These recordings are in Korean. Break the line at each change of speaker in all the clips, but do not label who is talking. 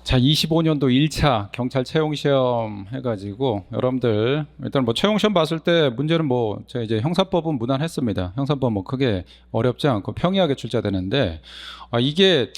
자, 25년도 1차 경찰 채용 시험 해가지고 여러분들 일단 뭐 채용 시험 봤을 때 문제는 뭐 제가 이제 형사법은 무난했습니다. 형사법 뭐 크게 어렵지 않고 평이하게 출제되는데 이게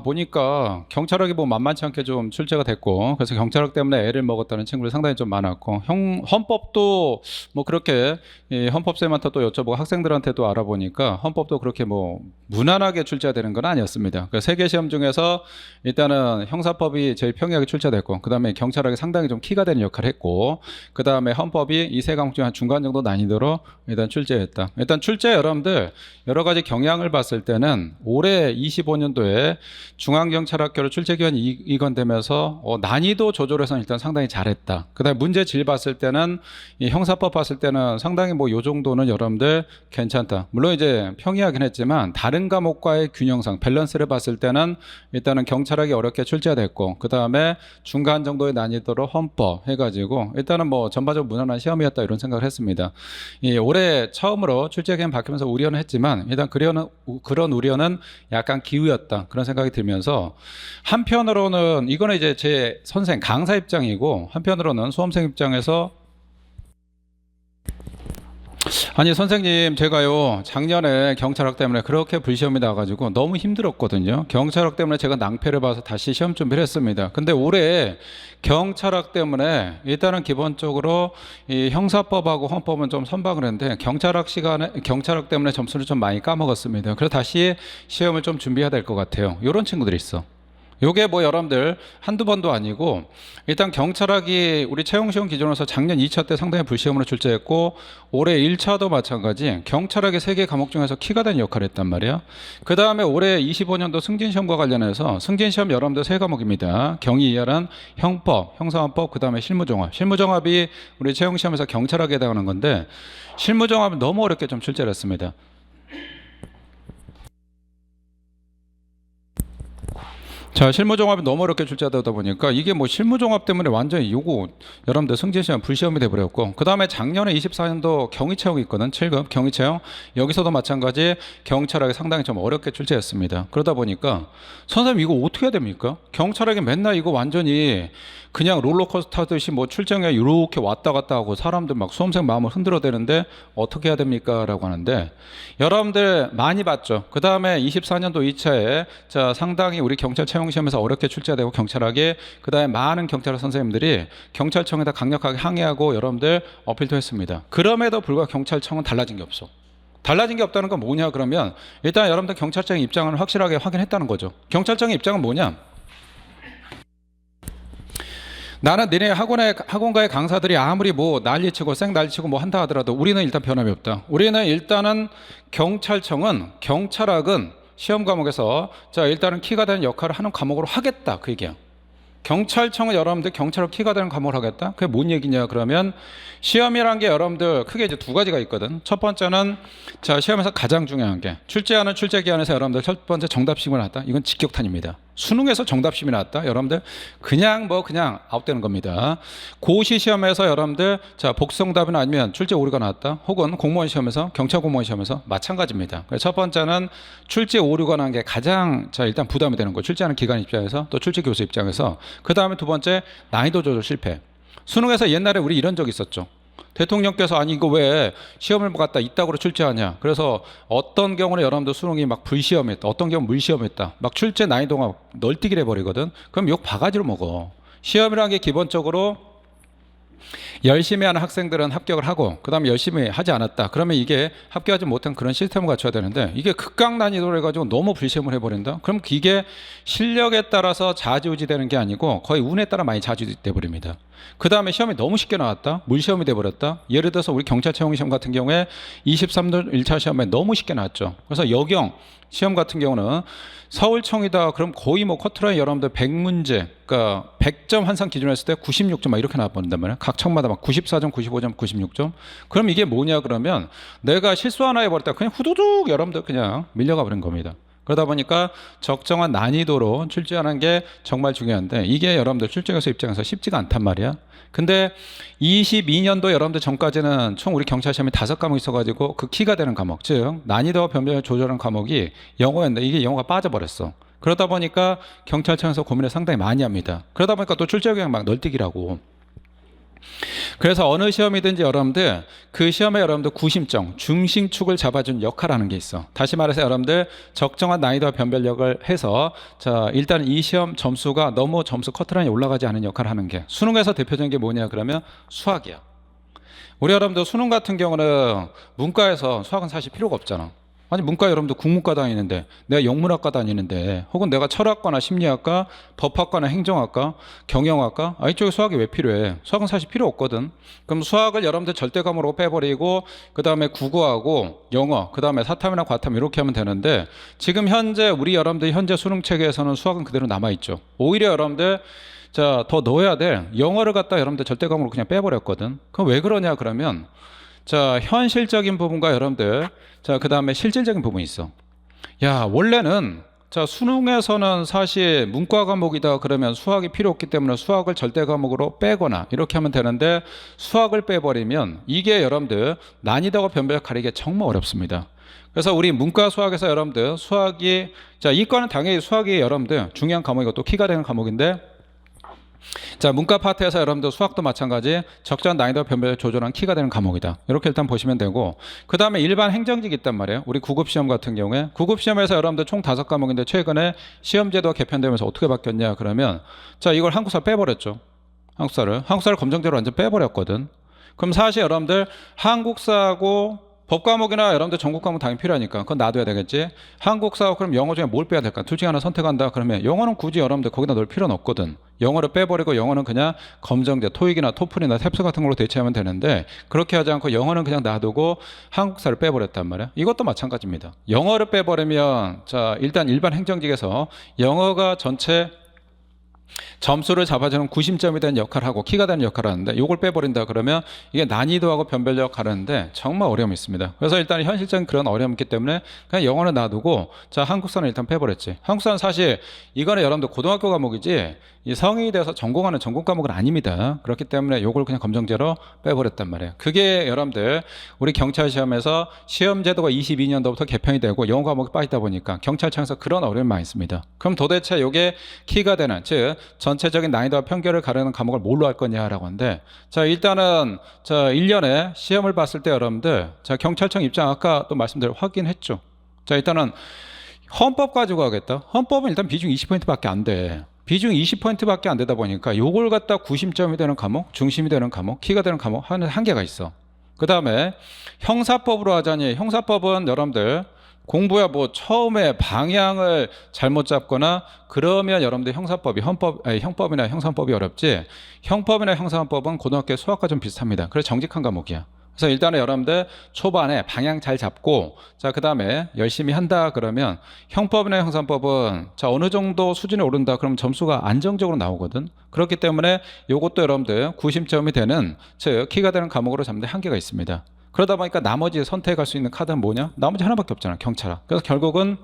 보니까 경찰학이 뭐 만만치 않게 좀 출제가 됐고 그래서 경찰학 때문에 애를 먹었다는 친구들이 상당히 좀 많았고 헌법도 뭐 그렇게 헌법쌤한테 또 여쭤보고 학생들한테도 알아보니까 헌법도 그렇게 뭐 무난하게 출제되는 건 아니었습니다. 그 세 개 시험 중에서 일단은 형사법이 제일 평이하게 출제됐고 그 다음에 경찰학이 상당히 좀 키가 되는 역할을 했고 그 다음에 헌법이 이 세 과목 중 한 중간 정도 난이도로 일단 출제했다. 일단 출제 여러분들 여러 가지 경향을 봤을 때는 올해 25년도에 중앙경찰학교로 출제 기간이 이건되면서 난이도 조절에서는 일단 상당히 잘했다. 그 다음에 문제 질 봤을 때는 이 형사법 봤을 때는 상당히 뭐 요 정도는 여러분들 괜찮다. 물론 이제 평이하긴 했지만 다른 과목과의 균형상 밸런스를 봤을 때는 일단은 경찰학이 어렵게 출제가 됐고 그 다음에 중간 정도의 난이도로 헌법 해가지고 일단은 뭐 전반적으로 무난한 시험이었다 이런 생각을 했습니다. 올해 처음으로 출제 기간 바뀌면서 우려는 했지만 일단 그런 우려는 약간 기우였다 그런 생각이 들면서 한편으로는 이거는 이제 제 선생 강사 입장이고 한편으로는 수험생 입장에서 아니 선생님 제가요 작년에 경찰학 때문에 그렇게 불시험이 나가지고 너무 힘들었거든요. 경찰학 때문에 제가 낭패를 봐서 다시 시험 준비를 했습니다. 근데 올해 경찰학 때문에 일단은 기본적으로 이 형사법하고 헌법은 좀 선박을 했는데 경찰학 때문에 점수를 좀 많이 까먹었습니다. 그래서 다시 시험을 좀 준비해야 될 것 같아요. 이런 친구들이 있어. 요게 뭐 여러분들 한두 번도 아니고 일단 경찰학이 우리 채용시험 기준으로서 작년 2차 때 상당히 불시험으로 출제했고 올해 1차도 마찬가지 경찰학의 3개 과목 중에서 키가 된 역할을 했단 말이야. 그 다음에 올해 25년도 승진시험과 관련해서 승진시험 여러분들 3과목입니다. 경위 이하란 형법, 형사헌법, 그 다음에 실무종합. 실무종합이 우리 채용시험에서 경찰학에 해당하는 건데 실무종합은 너무 어렵게 좀 출제를 했습니다. 자, 실무종합이 너무 어렵게 출제되다 보니까 이게 뭐 실무종합 때문에 완전히 요거 여러분들 승진시험 불시험이 돼버렸고 그 다음에 작년에 24년도 경위채용이 있거든. 7급 경위채용 여기서도 마찬가지 경찰학이 상당히 좀 어렵게 출제했습니다. 그러다 보니까 선생님 이거 어떻게 해야 됩니까? 경찰학이 맨날 이거 완전히 그냥 롤러코스터 타듯이 뭐 출제에 이렇게 왔다 갔다 하고 사람들 막 수험생 마음을 흔들어대는데 어떻게 해야 됩니까? 라고 하는데 여러분들 많이 봤죠. 그 다음에 24년도 2차에 자 상당히 우리 경찰 채용시험에서 어렵게 출제되고 경찰학에 그 다음에 많은 경찰학 선생님들이 경찰청에다 강력하게 항의하고 여러분들 어필도 했습니다. 그럼에도 불구하고 경찰청은 달라진 게 없어. 달라진 게 없다는 건 뭐냐 그러면 일단 여러분들 경찰청의 입장을 확실하게 확인했다는 거죠. 경찰청의 입장은 뭐냐? 나는 너네 학원가의 강사들이 아무리 뭐 난리치고 생난리치고 뭐 한다 하더라도 우리는 일단 변함이 없다. 우리는 일단은 경찰학은 시험 과목에서 자 일단은 키가 되는 역할을 하는 과목으로 하겠다 그 얘기야. 경찰청은 여러분들 경찰학 키가 되는 과목을 하겠다? 그게 뭔 얘기냐 그러면 시험이란 게 여러분들 크게 이제 두 가지가 있거든. 첫 번째는 자 시험에서 가장 중요한 게 출제하는 출제 기간에서 여러분들 첫 번째 정답심을 나왔다. 이건 직격탄입니다. 수능에서 정답심이 나왔다. 여러분들 그냥 아웃되는 겁니다. 고시 시험에서 여러분들 자 복수정답이나 아니면 출제 오류가 나왔다. 혹은 공무원 시험에서 경찰 공무원 시험에서 마찬가지입니다. 그래서 첫 번째는 출제 오류가 난 게 가장 자 일단 부담이 되는 거. 출제하는 기관 입장에서 또 출제 교수 입장에서 그 다음에 두 번째 난이도 조절 실패. 수능에서 옛날에 우리 이런 적 있었죠. 대통령께서 아니 이거 왜 시험을 갖다 이따구로 출제하냐. 그래서 어떤 경우는 여러분들 수능이 막 불시험했다. 어떤 경우는 물시험했다. 막 출제 난이도가 널뛰기를 해버리거든. 그럼 욕 바가지로 먹어. 시험이라는 게 기본적으로 열심히 하는 학생들은 합격을 하고 그 다음에 열심히 하지 않았다. 그러면 이게 합격하지 못한 그런 시스템을 갖춰야 되는데 이게 극강 난이도를 해가지고 너무 불시험을 해버린다. 그럼 이게 실력에 따라서 좌지우지 되는 게 아니고 거의 운에 따라 많이 좌지우지 돼버립니다. 그 다음에 시험이 너무 쉽게 나왔다. 물시험이 돼버렸다. 예를 들어서 우리 경찰 채용 시험 같은 경우에 23도 1차 시험에 너무 쉽게 나왔죠. 그래서 여경 시험 같은 경우는 서울청이다 그럼 거의 뭐 커트라인 여러분들 100문제 그러니까 100점 환산 기준으로 했을 때 96점 막 이렇게 나와버린단 말이에요. 각 청마다 막 94점 95점 96점. 그럼 이게 뭐냐 그러면 내가 실수 하나 해버렸다 그냥 후두둑 여러분들 그냥 밀려가 버린 겁니다. 그러다 보니까 적정한 난이도로 출제하는 게 정말 중요한데 이게 여러분들 출제교수 입장에서 쉽지가 않단 말이야. 근데 22년도 여러분들 전까지는 총 우리 경찰 시험이 5과목 있어가지고 그 키가 되는 과목, 즉 난이도와 변별을 조절하는 과목이 영어였는데 이게 영어가 빠져버렸어. 그러다 보니까 경찰청에서 고민을 상당히 많이 합니다. 그러다 보니까 또 출제 경향 막 널뛰기라고. 그래서 어느 시험이든지 여러분들 그 시험에 여러분들 구심점, 중심축을 잡아준 역할하는 게 있어. 다시 말해서 여러분들 적정한 난이도와 변별력을 해서 자 일단 이 시험 점수가 너무 점수 커트라인이 올라가지 않은 역할을 하는 게 수능에서 대표적인 게 뭐냐 그러면 수학이야. 우리 여러분들 수능 같은 경우는 문과에서 수학은 사실 필요가 없잖아. 아니 문과 여러분들 국문과 다니는데 내가 영문학과 다니는데 혹은 내가 철학과나 심리학과 법학과나 행정학과 경영학과 이쪽에 수학이 왜 필요해? 수학은 사실 필요 없거든. 그럼 수학을 여러분들 절대 과목으로 빼버리고 그 다음에 국어하고 영어 그 다음에 사탐이나 과탐 이렇게 하면 되는데 지금 현재 우리 여러분들 현재 수능 체계에서는 수학은 그대로 남아있죠. 오히려 여러분들 자, 더 넣어야 돼. 영어를 갖다 여러분들 절대 과목으로 그냥 빼버렸거든. 그럼 왜 그러냐 그러면 자, 현실적인 부분과 여러분들 자, 그 다음에 실질적인 부분이 있어. 야, 원래는 자, 수능에서는 사실 문과 과목이다 그러면 수학이 필요 없기 때문에 수학을 절대 과목으로 빼거나 이렇게 하면 되는데 수학을 빼버리면 이게 여러분들 난이도와 변별력 가리기가 정말 어렵습니다. 그래서 우리 문과 수학에서 여러분들 수학이 자, 이과는 당연히 수학이 여러분들 중요한 과목이고 또 키가 되는 과목인데 자, 문과 파트에서 여러분들 수학도 마찬가지 적절한 난이도 변별을 조절한 키가 되는 과목이다. 이렇게 일단 보시면 되고 그 다음에 일반 행정직이 있단 말이에요. 우리 구급시험 같은 경우에 구급시험에서 여러분들 총 5과목인데 최근에 시험제도가 개편되면서 어떻게 바뀌었냐 그러면 자, 이걸 한국사 빼버렸죠. 한국사를 검정제로 완전 빼버렸거든. 그럼 사실 여러분들 한국사하고 법과목이나 여러분들 전국 과목 당연히 필요하니까 그건 놔둬야 되겠지. 한국사 그럼 영어 중에 뭘 빼야 될까? 둘 중에 하나 선택한다 그러면 영어는 굳이 여러분들 거기다 넣을 필요는 없거든. 영어를 빼버리고 영어는 그냥 검정제 토익이나 토플이나 탭스 같은 걸로 대체하면 되는데 그렇게 하지 않고 영어는 그냥 놔두고 한국사를 빼버렸단 말이야. 이것도 마찬가지입니다. 영어를 빼버리면 자 일단 일반 행정직에서 영어가 전체 점수를 잡아주는 구심점이 되는 역할을 하고 키가 되는 역할을 하는데 이걸 빼버린다 그러면 이게 난이도하고 변별력 가르는데 정말 어려움이 있습니다. 그래서 일단 현실적인 그런 어려움이 있기 때문에 그냥 영어는 놔두고 자 한국사는 일단 빼버렸지. 한국사는 사실 이거는 여러분들 고등학교 과목이지 이 성인이 돼서 전공하는 전공 과목은 아닙니다. 그렇기 때문에 이걸 그냥 검정제로 빼버렸단 말이에요. 그게 여러분들 우리 경찰 시험에서 시험 제도가 22년도부터 개편이 되고 영어 과목이 빠지다 보니까 경찰청에서 그런 어려움이 많이 있습니다. 그럼 도대체 이게 키가 되는 즉 전체적인 난이도와 편결을 가르는 과목을 뭘로 할 거냐라고 하는데 자 일단은 자 1년에 시험을 봤을 때 여러분들 자 경찰청 입장 아까 또 말씀드린 확인했죠. 자 일단은 헌법 가지고 하겠다. 헌법은 일단 비중 20%밖에 안 돼. 비중 20%밖에 안 되다 보니까 요걸 갖다 구심점이 되는 과목, 중심이 되는 과목, 키가 되는 과목 하는 한계가 있어. 그 다음에 형사법으로 하자니 형사법은 여러분들 공부야 뭐 처음에 방향을 잘못 잡거나 그러면 여러분들 형사법이 형법이나 형사법이 어렵지 형법이나 형사법은 고등학교 수학과 좀 비슷합니다. 그래서 정직한 과목이야. 그래서 일단은 여러분들 초반에 방향 잘 잡고 자 그다음에 열심히 한다 그러면 형법이나 형사법은 자 어느 정도 수준이 오른다 그러면 점수가 안정적으로 나오거든. 그렇기 때문에 요것도 여러분들 구심점이 되는 즉 키가 되는 과목으로 잡는 데 한계가 있습니다. 그러다 보니까 나머지 선택할 수 있는 카드는 뭐냐? 나머지 하나밖에 없잖아. 경찰학. 그래서 결국은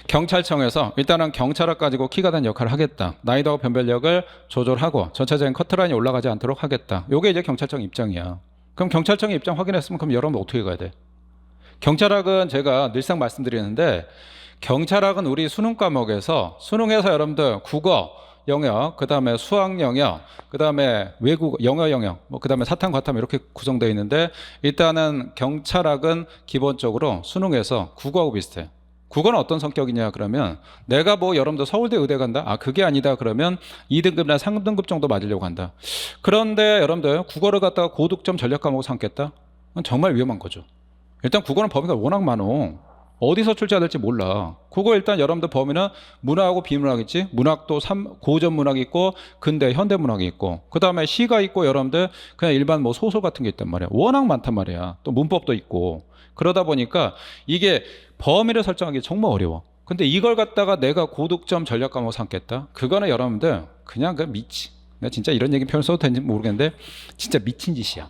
경찰청에서 일단은 경찰학 가지고 키가 된 역할을 하겠다. 난이도와 변별력을 조절하고 전체적인 커트라인이 올라가지 않도록 하겠다. 요게 이제 경찰청 입장이야. 그럼 경찰청의 입장 확인했으면 그럼 여러분 어떻게 가야 돼? 경찰학은 제가 늘상 말씀드리는데 경찰학은 우리 수능 과목에서 수능에서 여러분들 국어 영역, 그 다음에 수학 영역, 그 다음에 외국 영어 영역, 뭐 그 다음에 사탐, 과탐 이렇게 구성되어 있는데 일단은 경찰학은 기본적으로 수능에서 국어하고 비슷해. 국어는 어떤 성격이냐 그러면 내가 뭐 여러분들 서울대 의대 간다? 아 그게 아니다 그러면 2등급이나 3등급 정도 맞으려고 한다. 그런데 여러분들 국어를 갖다가 고득점 전략 과목으로 삼겠다? 그건 정말 위험한 거죠. 일단 국어는 범위가 워낙 많어. 어디서 출제해야 될지 몰라. 그거 일단 여러분들 범위는 문학하고 비문학 있지. 문학도 고전 문학이 있고 근대 현대 문학이 있고 그 다음에 시가 있고 여러분들 그냥 일반 뭐 소설 같은 게 있단 말이야. 워낙 많단 말이야. 또 문법도 있고 그러다 보니까 이게 범위를 설정하기 정말 어려워. 근데 이걸 갖다가 내가 고득점 전략 과목 삼겠다. 그거는 여러분들 그냥 그 미치. 내가 진짜 이런 얘기 표현 써도 되는지 모르겠는데 진짜 미친 짓이야.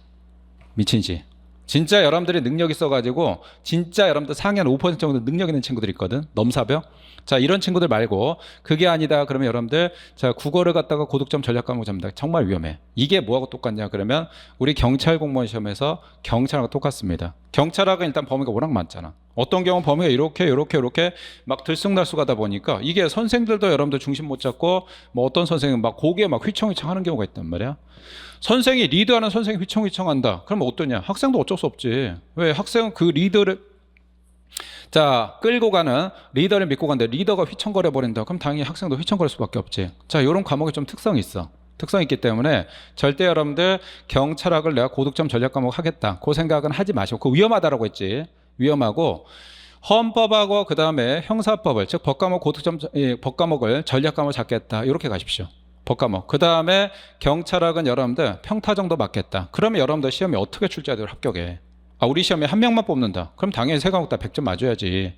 미친 짓. 진짜 여러분들이 능력 있어가지고 진짜 여러분들 상위 한 5% 정도 능력 있는 친구들 있거든. 넘사벽. 자 이런 친구들 말고 그게 아니다 그러면 여러분들 자 국어를 갖다가 고득점 전략 과목 잡는다. 정말 위험해. 이게 뭐하고 똑같냐 그러면 우리 경찰 공무원 시험에서 경찰하고 똑같습니다. 경찰학은 일단 범위가 워낙 많잖아. 어떤 경우 범위가 이렇게 막 들쑥날쑥하다 보니까 이게 선생들도 여러분들 중심 못 잡고 뭐 어떤 선생은 막 고개 막 휘청휘청 하는 경우가 있단 말이야. 선생이 리드하는 선생이 휘청휘청한다. 그러면 어떠냐? 학생도 어쩔 수 없지. 왜? 학생은 그 리더를 자 끌고 가는 리더를 믿고 간다. 리더가 휘청거려 버린다. 그럼 당연히 학생도 휘청거릴 수밖에 없지. 자, 이런 과목이 좀 특성이 있어. 특성이 있기 때문에 절대 여러분들 경찰학을 내가 고득점 전략 과목 하겠다 그 생각은 하지 마시고, 그 위험하다라고 했지. 위험하고 헌법하고 그 다음에 형사법을, 즉 법과목 고득점 법과목을 전략 과목 잡겠다 이렇게 가십시오. 법과목. 그 다음에 경찰학은 여러분들 평타 정도 맞겠다. 그러면 여러분들 시험에 어떻게 출제해야 합격해? 아, 우리 시험에 한 명만 뽑는다. 그럼 당연히 세 과목 다 100점 맞아야지.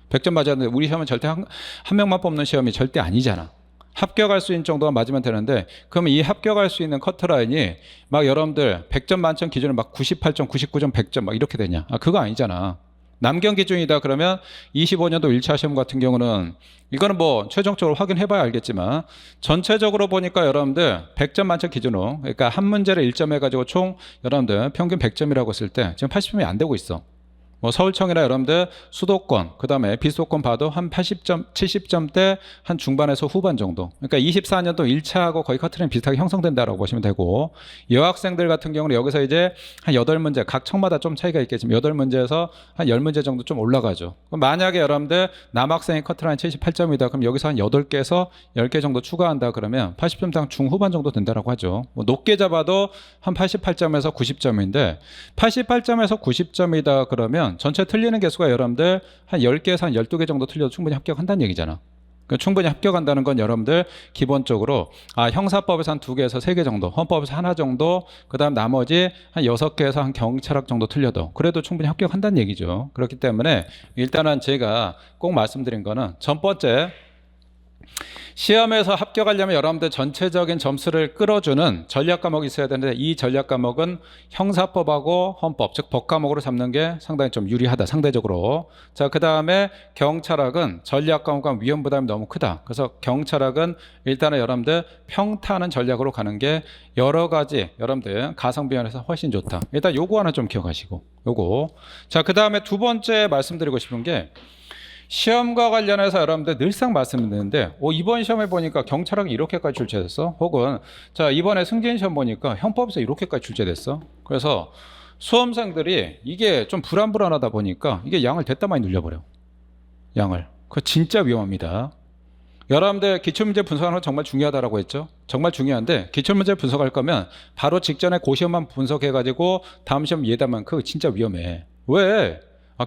100점 맞아야 되는데 우리 시험은 절대 한 명만 뽑는 시험이 절대 아니잖아. 합격할 수 있는 정도만 맞으면 되는데, 그러면 이 합격할 수 있는 커트라인이 막 여러분들 100점 만점 기준으로 막 98점, 99점, 100점 막 이렇게 되냐? 아, 그거 아니잖아. 남경 기준이다 그러면 25년도 1차 시험 같은 경우는 이거는 뭐 최종적으로 확인해 봐야 알겠지만 전체적으로 보니까 여러분들 100점 만점 기준으로, 그러니까 한 문제를 1점 해가지고 총 여러분들 평균 100점이라고 했을 때 지금 80점이 안 되고 있어. 뭐 서울청이나 여러분들 수도권, 그 다음에 비수도권 봐도 한 80점, 70점대 한 중반에서 후반 정도. 그러니까 24년도 1차하고 거의 커트라인 비슷하게 형성된다라고 보시면 되고, 여학생들 같은 경우는 여기서 이제 한 8문제, 각 청마다 좀 차이가 있겠지만 8문제에서 한 10문제 정도 좀 올라가죠. 그럼 만약에 여러분들 남학생이 커트라인 78점이다. 그럼 여기서 한 8개에서 10개 정도 추가한다 그러면 80점당 중후반 정도 된다라고 하죠. 뭐 높게 잡아도 한 88점에서 90점인데 88점에서 90점이다 그러면 전체 틀리는 개수가 여러분들 한 10개에서 한 12개 정도 틀려도 충분히 합격한다는 얘기잖아. 그러니까 충분히 합격한다는 건 여러분들 기본적으로 형사법에서 한 2개에서 3개 정도, 헌법에서 하나 정도, 그 다음 나머지 한 6개에서 한 경찰학 정도 틀려도 그래도 충분히 합격한다는 얘기죠. 그렇기 때문에 일단은 제가 꼭 말씀드린 거는 첫 번째, 시험에서 합격하려면 여러분들 전체적인 점수를 끌어주는 전략 과목이 있어야 되는데, 이 전략 과목은 형사법하고 헌법, 즉 법 과목으로 잡는 게 상당히 좀 유리하다, 상대적으로. 자, 그 다음에 경찰학은 전략 과목과 위험 부담이 너무 크다. 그래서 경찰학은 일단은 여러분들 평타하는 전략으로 가는 게 여러 가지 여러분들 가성비 면에서 훨씬 좋다. 일단 요거 하나 좀 기억하시고, 요거. 자, 그 다음에 두 번째 말씀드리고 싶은 게, 시험과 관련해서 여러분들 늘상 말씀드리는데 이번 시험에 보니까 경찰학이 이렇게까지 출제됐어? 혹은 자, 이번에 승진 시험 보니까 형법에서 이렇게까지 출제됐어? 그래서 수험생들이 이게 좀 불안불안하다 보니까 이게 양을 됐다 많이 늘려버려. 양을. 그거 진짜 위험합니다. 여러분들 기출문제 분석하는 거 정말 중요하다고 했죠? 정말 중요한데 기출문제 분석할 거면 바로 직전에 그 시험만 분석해가지고 다음 시험 예담하면 그거 진짜 위험해. 왜?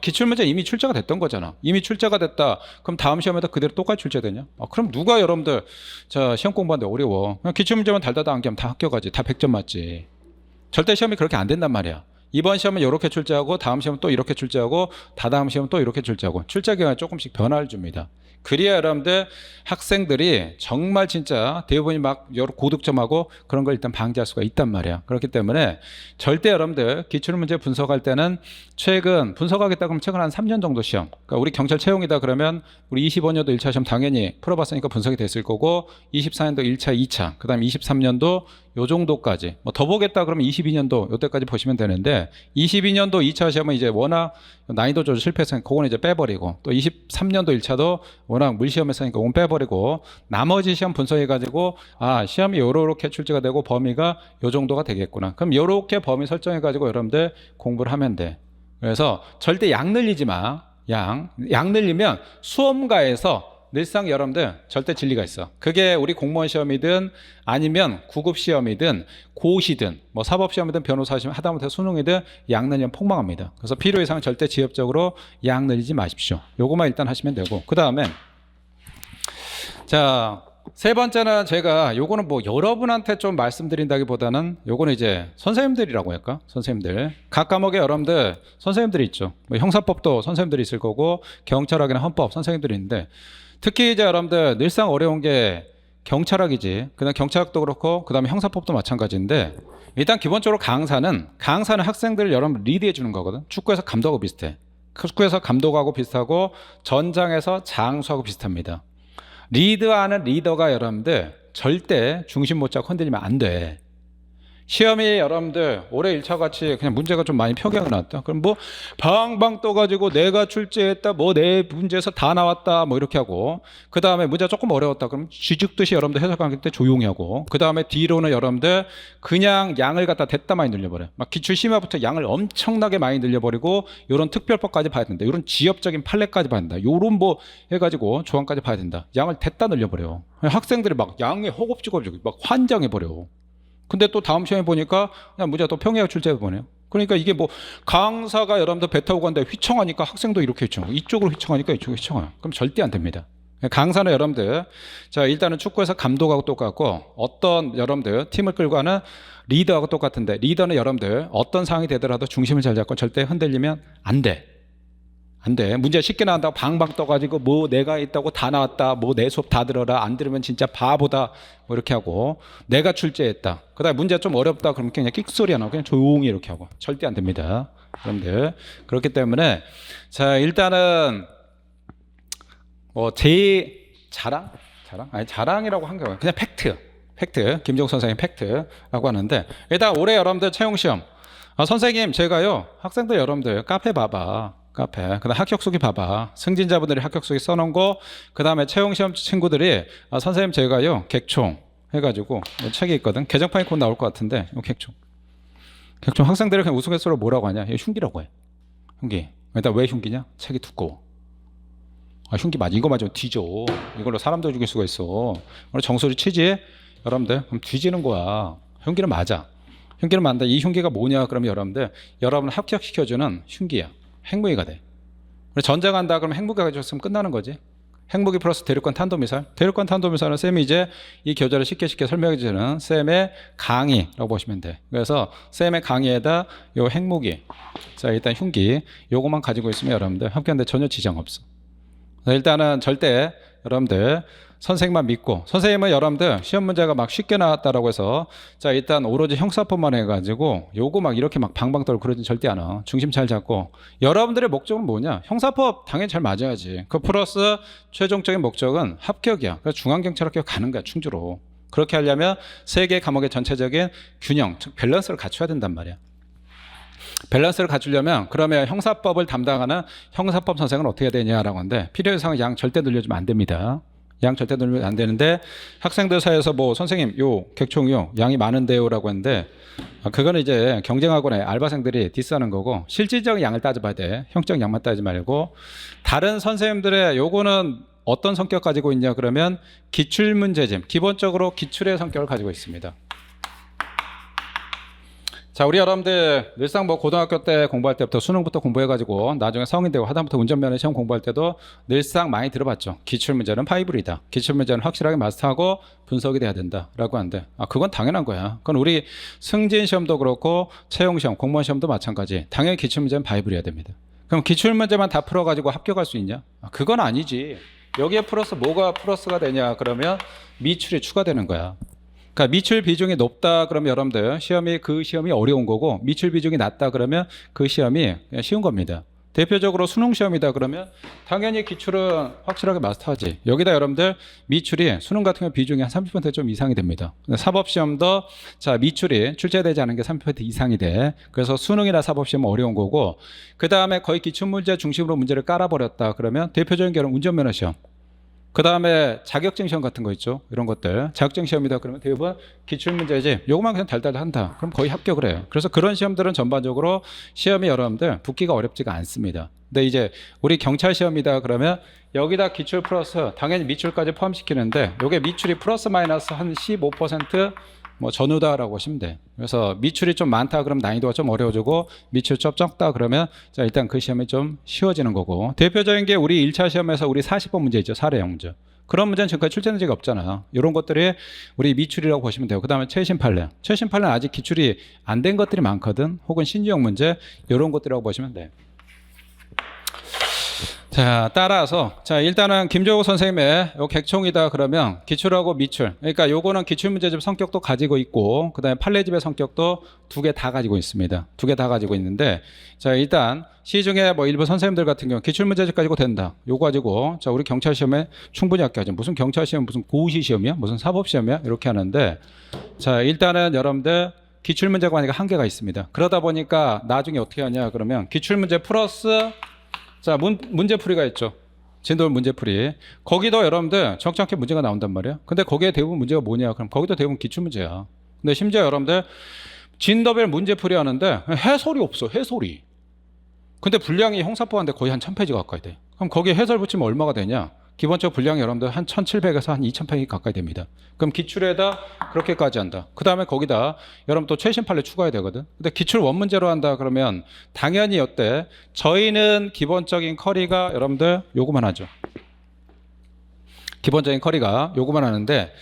기출문제 이미 출제가 됐던 거잖아. 이미 출제가 됐다. 그럼 다음 시험에도 그대로 똑같이 출제되냐? 그럼 누가 여러분들 자 시험 공부하는데 어려워. 그냥 기출문제만 달다다 암기하면 다 합격하지. 다 100점 맞지. 절대 시험이 그렇게 안 된단 말이야. 이번 시험은 이렇게 출제하고 다음 시험은 또 이렇게 출제하고 다다음 시험은 또 이렇게 출제하고 출제 기간에 조금씩 변화를 줍니다. 그래야 여러분들 학생들이 정말 진짜 대부분이 막 여러 고득점하고 그런 걸 일단 방지할 수가 있단 말이야. 그렇기 때문에 절대 여러분들 기출문제 분석할 때는 최근 분석하겠다 그러면 최근 한 3년 정도 시험, 그러니까 우리 경찰 채용이다 그러면 우리 25년도 1차 시험 당연히 풀어봤으니까 분석이 됐을 거고 24년도 1차, 2차, 그 다음에 23년도 요 정도까지 뭐 더 보겠다 그러면 22년도 요때까지 보시면 되는데 22년도 2차 시험은 이제 워낙 난이도 조절 실패했으니까 그거는 이제 빼버리고 또 23년도 1차도 워낙 물시험했으니까 그건 빼버리고 나머지 시험 분석해가지고 시험이 요렇게 출제가 되고 범위가 요 정도가 되겠구나. 그럼 요렇게 범위 설정해가지고 여러분들 공부를 하면 돼. 그래서 절대 양 늘리지 마. 양 늘리면 수험가에서 늘상 여러분들 절대 진리가 있어. 그게 우리 공무원 시험이든 아니면 구급 시험이든 고시든 뭐 사법 시험이든 변호사 시험 하다못해 수능이든 양 늘리면 폭망합니다. 그래서 필요 이상 절대 지엽적으로 양 늘리지 마십시오. 요거만 일단 하시면 되고, 그 다음에 자, 세 번째는 제가 요거는 뭐 여러분한테 좀 말씀드린다기보다는 요거는 이제 선생님들이라고 할까? 선생님들. 각 과목에 여러분들 선생님들이 있죠. 뭐 형사법도 선생님들이 있을 거고 경찰학이나 헌법 선생님들이 있는데 특히 이제 여러분들 늘상 어려운 게 경찰학이지. 그다음 경찰학도 그렇고 그다음에 형사법도 마찬가지인데 일단 기본적으로 강사는 학생들을 여러분 리드해 주는 거거든. 축구에서 감독하고 비슷해. 축구에서 감독하고 비슷하고 전장에서 장수하고 비슷합니다. 리드하는 리더가 여러분들 절대 중심 못 잡고 흔들리면 안 돼. 시험이 여러분들 올해 1차 같이 그냥 문제가 좀 많이 표기가 나왔다. 그럼 뭐 방방 떠가지고 내가 출제했다, 뭐 내 문제에서 다 나왔다, 뭐 이렇게 하고, 그 다음에 문제가 조금 어려웠다. 그럼 쥐죽듯이 여러분들 해석하기 때 조용히 하고, 그 다음에 뒤로는 여러분들 그냥 양을 갖다 됐다 많이 늘려버려. 막 기출심화부터 양을 엄청나게 많이 늘려버리고, 요런 특별법까지 봐야 된다. 요런 지엽적인 판례까지 봐야 된다. 요런 뭐 해가지고 조항까지 봐야 된다. 양을 됐다 늘려버려. 학생들이 막 양에 허겁지겁 막 환장해버려. 근데 또 다음 시험에 보니까 그냥 문제가 또 평행하게 출제해 보네요. 그러니까 이게 뭐 강사가 여러분들 배 타고 간데 휘청하니까 학생도 이렇게 휘청하고, 이쪽으로 휘청하니까 이쪽으로 휘청해요. 그럼 절대 안 됩니다. 강사는 여러분들, 자 일단은 축구에서 감독하고 똑같고, 어떤 여러분들 팀을 끌고 가는 리더하고 똑같은데, 리더는 여러분들 어떤 상황이 되더라도 중심을 잘 잡고 절대 흔들리면 안 돼. 안 돼. 문제 쉽게 나온다고 방방 떠가지고 뭐 내가 있다고 다 나왔다, 뭐 내 수업 다 들어라, 안 들으면 진짜 바보다, 뭐 이렇게 하고, 내가 출제했다, 그 다음에 문제 좀 어렵다 그러면 그냥 끽소리 안 하고 그냥 조용히 이렇게 하고, 절대 안 됩니다. 여러분들. 그렇기 때문에 자 일단은 뭐 제 자랑? 아니 자랑이라고 한 게 그냥 팩트. 김종욱 선생님 팩트라고 하는데, 일단 올해 여러분들 채용시험, 선생님 제가요 학생들 여러분들 카페 봐봐. 그다음 합격 수기 봐봐. 승진자분들이 합격 수기 써놓은 거, 그 다음에 채용시험 친구들이 선생님 제가요 객총 해가지고 책이 있거든. 개정판이 곧 나올 것 같은데, 객총 학생들이 그냥 우스갯소리로 뭐라고 하냐, 이거 흉기라고 해. 흉기. 일단 왜 흉기냐? 책이 두꺼워. 흉기 맞아. 이거 맞으면 뒤져. 이걸로 사람도 죽일 수가 있어. 오늘 정소리 치지? 여러분들 그럼 뒤지는 거야. 흉기는 맞아. 흉기는 맞는데 이 흉기가 뭐냐 그러면 여러분 합격시켜주는 흉기야. 핵무기가 돼. 전쟁한다 그러면 핵무기가 가졌으면 끝나는 거지. 핵무기 플러스 대륙간 탄도미사일. 대륙간 탄도미사일은 쌤이 이제 이 교재를 쉽게 설명해 주는 쌤의 강의라고 보시면 돼. 그래서 쌤의 강의에다 요 핵무기, 자 일단 흉기, 요거만 가지고 있으면 여러분들 합격하는데 전혀 지장 없어. 일단은 절대 여러분들 선생님만 믿고, 선생님은 여러분들 시험 문제가 막 쉽게 나왔다라고 해서 자 일단 오로지 형사법만 해가지고 요거 막 이렇게 막 방방 떨고 그러진 절대 않아. 중심 잘 잡고, 여러분들의 목적은 뭐냐? 형사법 당연히 잘 맞아야지. 그 플러스 최종적인 목적은 합격이야. 그래서 중앙경찰학교 가는 거야, 충주로. 그렇게 하려면 세 개 과목의 전체적인 균형, 즉 밸런스를 갖춰야 된단 말이야. 밸런스를 갖추려면 그러면 형사법을 담당하는 형사법 선생은 어떻게 해야 되냐라고 하는데, 필요 이상은 양 절대 늘려주면 안 됩니다. 양 절대 늘리면 안 되는데, 학생들 사이에서 뭐 선생님 요 객총이요 양이 많은데요 라고 했는데, 그거는 이제 경쟁학원의 알바생들이 디스하는 거고, 실질적인 양을 따져봐야 돼. 형적 양만 따지지 말고. 다른 선생님들의 요거는 어떤 성격 가지고 있냐 그러면 기출문제집, 기본적으로 기출의 성격을 가지고 있습니다. 자, 우리 여러분들 늘상 뭐 고등학교 때 공부할 때부터 수능부터 공부해가지고 나중에 성인 되고 하다못해 운전면허 시험 공부할 때도 늘상 많이 들어봤죠. 기출문제는 파이브리다. 기출문제는 확실하게 마스터하고 분석이 돼야 된다라고 하는데, 그건 당연한 거야. 그건 우리 승진 시험도 그렇고 채용시험, 공무원 시험도 마찬가지. 당연히 기출문제는 바이블이어야 됩니다. 그럼 기출문제만 다 풀어가지고 합격할 수 있냐? 그건 아니지. 여기에 플러스 뭐가 플러스가 되냐 그러면 미출이 추가되는 거야. 그러니까 미출 비중이 높다 그러면 여러분들 그 시험이 어려운 거고, 미출 비중이 낮다 그러면 그 시험이 그냥 쉬운 겁니다. 대표적으로 수능 시험이다 그러면 당연히 기출은 확실하게 마스터하지. 여기다 여러분들 미출이 수능 같은 경우 비중이 한 30% 좀 이상이 됩니다. 사법 시험도 자 미출이 출제되지 않은 게 30% 이상이 돼. 그래서 수능이나 사법 시험은 어려운 거고, 그 다음에 거의 기출 문제 중심으로 문제를 깔아버렸다 그러면 대표적인 경우는 운전면허 시험. 그 다음에 자격증 시험 같은 거 있죠. 이런 것들. 자격증 시험이다 그러면 대부분 기출문제지. 요것만 그냥 달달 한다. 그럼 거의 합격을 해요. 그래서 그런 시험들은 전반적으로 시험이 여러분들 붙기가 어렵지가 않습니다. 근데 이제 우리 경찰 시험이다 그러면 여기다 기출 플러스 당연히 미출까지 포함시키는데, 요게 미출이 플러스 마이너스 한 15% 뭐 전후다라고 보시면 돼. 그래서 미출이 좀 많다 그러면 난이도가 좀 어려워지고, 미출 좀 적다 그러면 자 일단 그 시험이 좀 쉬워지는 거고, 대표적인 게 우리 1차 시험에서 우리 40번 문제 있죠. 사례형 문제. 그런 문제는 지금까지 출제된 적이 없잖아. 이런 것들이 우리 미출이라고 보시면 돼요. 그 다음에 최신 판례. 최신 판례는 아직 기출이 안 된 것들이 많거든. 혹은 신규형 문제, 이런 것들이라고 보시면 돼. 자, 따라서 자 일단은 김종욱 선생님의 요 객총이다 그러면 기출하고 미출, 그러니까 요거는 기출문제집 성격도 가지고 있고, 그 다음에 판례집의 성격도 두 개 다 가지고 있습니다. 두 개 다 가지고 있는데, 자 일단 시중에 뭐 일부 선생님들 같은 경우 기출문제집 가지고 된다, 요거 가지고 자 우리 경찰 시험에 충분히 합격하죠. 무슨 경찰 시험 무슨 고시 시험이야, 무슨 사법 시험이야, 이렇게 하는데, 자 일단은 여러분들 기출문제 관리가 한계가 있습니다. 그러다 보니까 나중에 어떻게 하냐 그러면 기출문제 플러스 자 문제풀이가 있죠. 진도별 문제풀이. 거기도 여러분들 적잖게 문제가 나온단 말이에요. 근데 거기에 대부분 문제가 뭐냐 그럼 거기도 대부분 기출문제야. 근데 심지어 여러분들 진도별 문제풀이 하는데 해설이 없어. 해설이. 근데 분량이 형사법인데 거의 한 1000페이지 가까이 돼. 그럼 거기에 해설 붙이면 얼마가 되냐? 기본적 분량이 여러분들 한 1700에서 한 2000페이지 가까이 됩니다. 그럼 기출에다 그렇게까지 한다. 그 다음에 거기다 여러분 또 최신 판례 추가해야 되거든. 근데 기출 원문제로 한다 그러면 당연히 어때? 저희는 기본적인 커리가 여러분들 요구만 하죠. 기본적인 커리가 요구만 하는데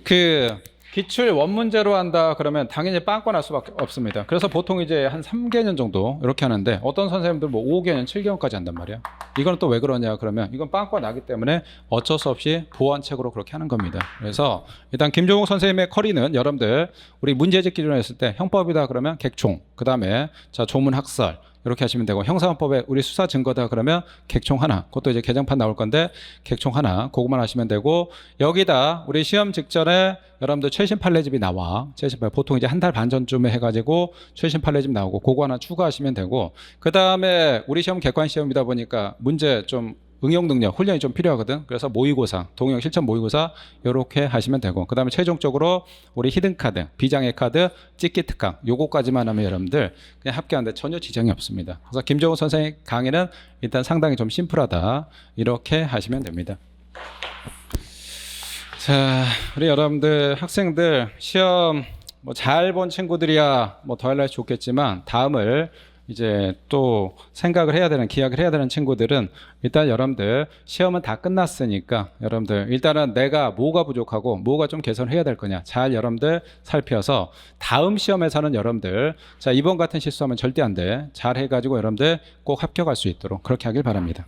그 기출 원문제로 한다 그러면 당연히 빵꾸 날 수밖에 없습니다. 그래서 보통 이제 한 3개년 정도 이렇게 하는데 어떤 선생님들 뭐 5개년, 7개년까지 한단 말이야. 이거는 또 왜 그러냐 그러면 이건 빵꾸가 나기 때문에 어쩔 수 없이 보완책으로 그렇게 하는 겁니다. 그래서 일단 김종욱 선생님의 커리는 여러분들 우리 문제집 기준으로 했을 때 형법이다 그러면 객총, 그 다음에 자 조문 학설 이렇게 하시면 되고 형사헌법에 우리 수사 증거다 그러면 객총 하나, 그것도 이제 개정판 나올 건데 객총 하나 그거만 하시면 되고 여기다 우리 시험 직전에 여러분들 최신 판례집이 나와. 최신 판례 보통 이제 한 달 반 전쯤에 해가지고 최신 판례집 나오고 그거 하나 추가하시면 되고 그 다음에 우리 시험 객관 시험이다 보니까 문제 좀 응용 능력 훈련이 좀 필요하거든. 그래서 모의고사, 동영 실천 모의고사 이렇게 하시면 되고 그 다음에 최종적으로 우리 히든 카드, 비장애 카드, 찍기 특강 요거까지만 하면 여러분들 그냥 합격하는데 전혀 지장이 없습니다. 그래서 김종욱 선생님 강의는 일단 상당히 좀 심플하다 이렇게 하시면 됩니다. 자, 우리 여러분들 학생들 시험 뭐 잘 본 친구들이야 뭐 더 할래 좋겠지만 다음을 이제 또 생각을 해야 되는 기약을 해야 되는 친구들은 일단 여러분들 시험은 다 끝났으니까 여러분들 일단은 내가 뭐가 부족하고 뭐가 좀 개선해야 될 거냐 잘 여러분들 살펴서 다음 시험에서는 여러분들 자 이번 같은 실수하면 절대 안 돼. 잘 해가지고 여러분들 꼭 합격할 수 있도록 그렇게 하길 바랍니다.